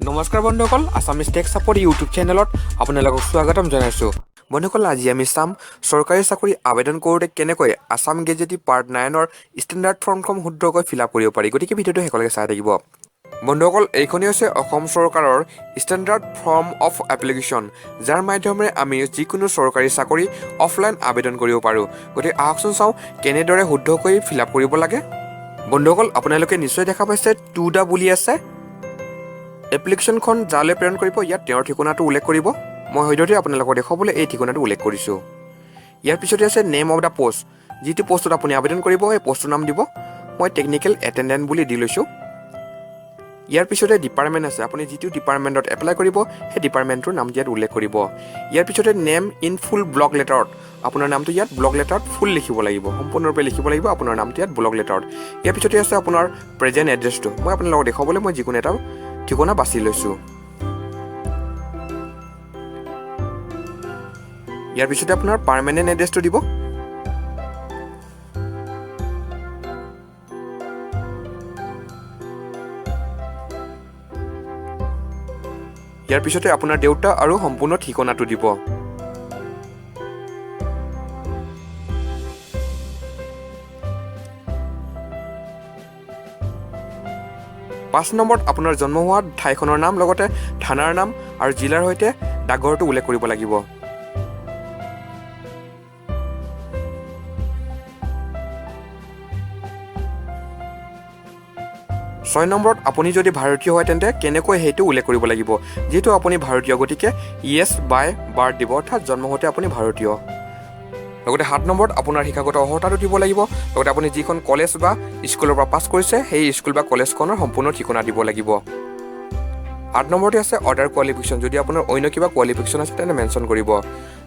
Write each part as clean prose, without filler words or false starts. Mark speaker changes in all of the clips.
Speaker 1: নমস্কাৰ বন্ধুসকল, Assamese tech support YouTube চেনেলত আপোনালোকক স্বাগতম জনাইছোঁ। বন্ধুসকল, আজি আমি চাম চৰকাৰী চাকৰি আবেদন কৰোঁতে কেনেকৈ আছাম গেজেটি পাৰ্ট 9ৰ ষ্টেণ্ডাৰ্ড ফৰ্মখন শুদ্ধকৈ ফিল আপ কৰিব পাৰি। গতিকে ভিডিঅ'টো শেষলৈকে চাই থাকিব। বন্ধুসকল, এইখনেই হৈছে অসম চৰকাৰৰ ষ্টেণ্ডাৰ্ড ফৰ্ম অফ এপ্লিকেশ্যন, যাৰ মাধ্যমেৰে আমি যিকোনো চৰকাৰী চাকৰি অফলাইন আবেদন কৰিব পাৰোঁ। গতিকে আহকচোন চাওঁ কেনেদৰে শুদ্ধকৈ ফিল আপ কৰিব লাগে। বন্ধুসকল, আপোনালোকে নিশ্চয় দেখা পাইছে 2 বুলি আছে। এপ্লিকেশ্যনখন যালৈ প্ৰেৰণ কৰিব ইয়াত তেওঁৰ ঠিকনাটো উল্লেখ কৰিব। মই সদ্যহতে আপোনালোকক দেখুৱাবলৈ এই ঠিকনাটো উল্লেখ কৰিছোঁ। ইয়াৰ পিছতে আছে নেম অফ দ্য পোষ্ট, যিটো পোষ্টত আপুনি আবেদন কৰিব সেই পোষ্টৰ নাম দিব। মই টেকনিকেল এটেণ্ডেণ্ট বুলি দি লৈছোঁ। ইয়াৰ পিছতে ডিপাৰ্টমেণ্ট আছে, আপুনি যিটো ডিপাৰ্টমেণ্টত এপ্লাই কৰিব সেই ডিপাৰ্টমেণ্টটোৰ নামটো ইয়াত উল্লেখ কৰিব। ইয়াৰ পিছতে নেম ইন ফুল ব্লক লেটাৰত, আপোনাৰ নামটো ইয়াত ব্লক লেটাৰত ফুল লিখিব লাগিব, সম্পূৰ্ণৰূপে লিখিব লাগিব আপোনাৰ নামটো ইয়াত ব্লক লেটাৰত। ইয়াৰ পিছতে আছে আপোনাৰ প্ৰেজেণ্ট এড্ৰেছটো। মই আপোনালোকক দেখুৱাবলৈ মই যিকোনো এটা ঠিকনা বাছি লৈছোঁ। ইয়াৰ পিছতে আপোনাৰ পাৰ্মানেণ্ট এড্ৰেছটো দিব। ইয়াৰ পিছতে আপোনাৰ দেউতা আৰু সম্পূৰ্ণ ঠিকনাটো দিব। পাঁচ নম্বৰত আপোনাৰ জন্ম হোৱা ঠাইখনৰ নাম, লগতে থানাৰ নাম আৰু জিলাৰ সৈতে ডাকঘৰটো উল্লেখ কৰিব লাগিব। 6 নম্বৰত আপুনি যদি ভাৰতীয় হয় তেন্তে কেনেকৈ সেইটো উল্লেখ কৰিব লাগিব। যিহেতু আপুনি ভাৰতীয়, গতিকে ইয়েছ বাই বাৰ্থ দিব, অৰ্থাৎ জন্ম হওঁতে আপুনি ভাৰতীয়। লগতে 7 নম্বৰত আপোনাৰ শিক্ষাগত অৰ্হতাটো দিব লাগিব। লগতে আপুনি যিখন কলেজ বা স্কুলৰ পৰা পাছ কৰিছে সেই স্কুল বা কলেজখনৰ সম্পূৰ্ণ ঠিকনা দিব লাগিব। 8 নম্বৰতে আছে অৰ্ডাৰ কোৱালিফিকেশ্যন, যদি আপোনাৰ অন্য কিবা কোৱালিফিকেশ্যন আছে তেন্তে মেনশ্যন কৰিব।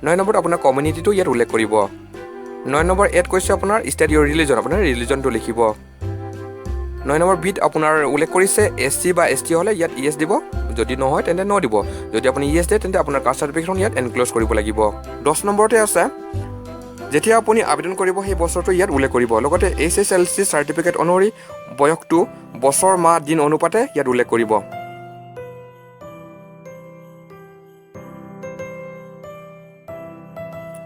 Speaker 1: 9 নম্বৰত আপোনাৰ কমিউনিটিটো ইয়াত উল্লেখ কৰিব। 9 নম্বৰ এড কৈছে আপোনাৰ ষ্টেট ইয়ৰ ৰিলিজন, আপোনাৰ ৰিলিজনটো লিখিব। 9 নম্বৰ বিত আপোনাৰ উল্লেখ কৰিছে SC বা ST হ'লে ইয়াত ইয়েছ দিব, যদি নহয় তেন্তে ন দিব। যদি আপুনি ইয়েছ দিয়ে তেন্তে আপোনাৰ কাষ্ট চাৰ্টিফিকেটখন ইয়াত এনক্ল'জ কৰিব লাগিব। 10 নম্বৰতে আছে যেতিয়া আপুনি আবেদন কৰিব সেই বছৰটো ইয়াত উল্লেখ কৰিব। লগতে HSLC চাৰ্টিফিকেট অনুসৰি বয়সটো বছৰ মাহ দিন অনুপাতে ইয়াত উল্লেখ কৰিব।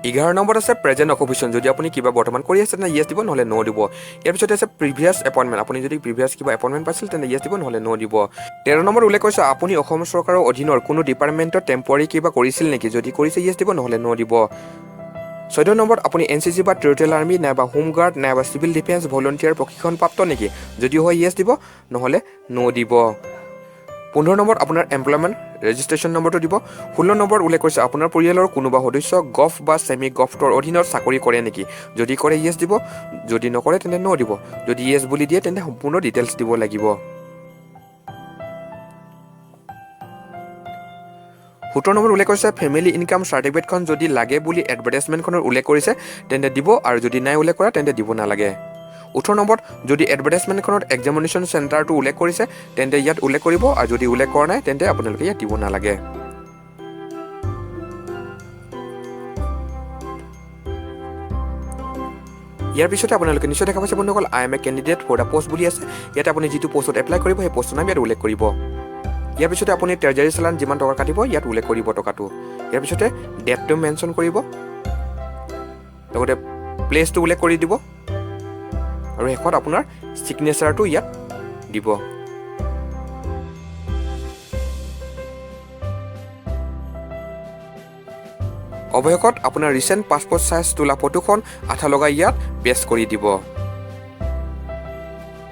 Speaker 1: 11 নম্বৰত আছে প্ৰেজেণ্ট অকুপেশ্যন, যদি আপুনি কিবা বৰ্তমান কৰি আছে তেন্তে ইয়েছ দিব, নহ'লে ন দিব। ইয়াৰ পিছতে আছে প্ৰিভিয়াছ এপইণ্টমেণ্ট, আপুনি যদি প্ৰিভিয়াছ কিবা এপইণ্টমেণ্ট পাইছিল তেন্তে ইয়েছ দিব, নহ'লে ন দিব। 13 নম্বৰ উল্লেখ কৰিছে আপুনি অসম চৰকাৰৰ অধীনৰ কোনো ডিপাৰ্টমেণ্টত টেম্পৰাৰী কিবা কৰিছিল নেকি, যদি কৰিছে ইয়েছ দিব, নহ'লে ন দিব। 14 নম্বৰত আপুনি NCC বা টেৰিটৰিয়েল আৰ্মি নাইবা হোমগাৰ্ড নাইবা চিভিল ডিফেন্স ভলণ্টিয়াৰ প্ৰশিক্ষণপ্ৰাপ্ত নেকি, যদি হয় ইয়েছ দিব, নহ'লে ন দিব। 15 নম্বৰত আপোনাৰ এমপ্লয়মেণ্ট ৰেজিষ্ট্ৰেশ্যন নম্বৰটো দিব। 16 নম্বৰত উল্লেখ কৰিছে আপোনাৰ পৰিয়ালৰ কোনোবা সদস্য গভ বা ছেমি গভটৰ অধীনত চাকৰি কৰে নেকি, যদি কৰে ইয়েছ দিব, যদি নকৰে তেন্তে ন দিব। যদি ইয়েছ বুলি দিয়ে তেন্তে সম্পূৰ্ণ ডিটেইলছ দিব লাগিব। 17 নম্বৰত উল্লেখ কৰিছে ফেমিলি ইনকাম চাৰ্টিফিকেটখন যদি লাগে বুলি এডভাৰটাইজমেণ্টখনত উল্লেখ কৰিছে তেন্তে দিব, আৰু যদি নাই উল্লেখ কৰা তেন্তে দিব নালাগে। 18 নম্বৰত যদি এডভাৰটাইজমেণ্টখনত এক্সামিনেশ্যন চেণ্টাৰটো উল্লেখ কৰিছে তেন্তে ইয়াত উল্লেখ কৰিব, আৰু যদি উল্লেখ কৰা নাই তেন্তে আপোনালোকে ইয়াত দিব নালাগে। ইয়াৰ পিছতে আপোনালোকে নিশ্চয় দেখা পাইছে বন্ধুসকল I am a candidate for the post বুলি আছে। ইয়াতে আপুনি যিটো পষ্টত এপ্লাই কৰিব সেই পষ্টৰ নাম ইয়াত উল্লেখ কৰিব। ইয়াৰ পিছতে আপুনি ট্ৰেজাৰী চালান যিমান টকা কাটিব ইয়াত উল্লেখ কৰিব টকাটো। ইয়াৰ পিছতে ডেটটো মেনশ্যন কৰিব, লগতে প্লেচটো উল্লেখ কৰি দিব, আৰু শেষত আপোনাৰ ছিগনেচাৰটো ইয়াত দিব। অৱশেষত আপোনাৰ ৰিচেণ্ট পাছপৰ্ট চাইজ তোলা ফটোখন আঠা লগাই ইয়াত পেষ্ট কৰি দিব।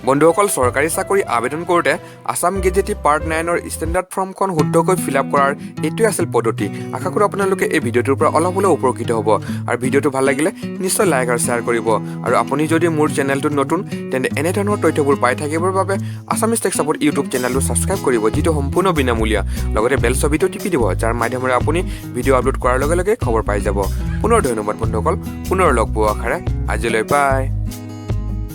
Speaker 1: বন্ধুসকল, চৰকাৰী চাকৰি আবেদন কৰোঁতে আছাম গেজেটি পাৰ্ট 9ৰ ষ্টেণ্ডাৰ্ড ফৰ্মখন শুদ্ধকৈ ফিল আপ কৰাৰ এইটোৱে আছিল পদ্ধতি। আশা কৰোঁ আপোনালোকে এই ভিডিঅ'টোৰ পৰা অলপ হ'লেও উপকৃত হ'ব, আৰু ভিডিঅ'টো ভাল লাগিলে নিশ্চয় লাইক আৰু শ্বেয়াৰ কৰিব। আৰু আপুনি যদি মোৰ চেনেলটোত নতুন তেন্তে এনেধৰণৰ তথ্যবোৰ পাই থাকিবৰ বাবে আছামিজ টেক সাপোৰ্ট ইউটিউব চেনেলটো ছাবস্ক্ৰাইব কৰিব, যিটো সম্পূৰ্ণ বিনামূলীয়া। লগতে বেল ছবিটো টিপি দিব, যাৰ মাধ্যমেৰে আপুনি ভিডিঅ' আপলোড কৰাৰ লগে লগে খবৰ পাই যাব। পুনৰ ধন্যবাদ বন্ধুসকল, পুনৰ লগ পোৱা আশাৰে আজিলৈ বাই।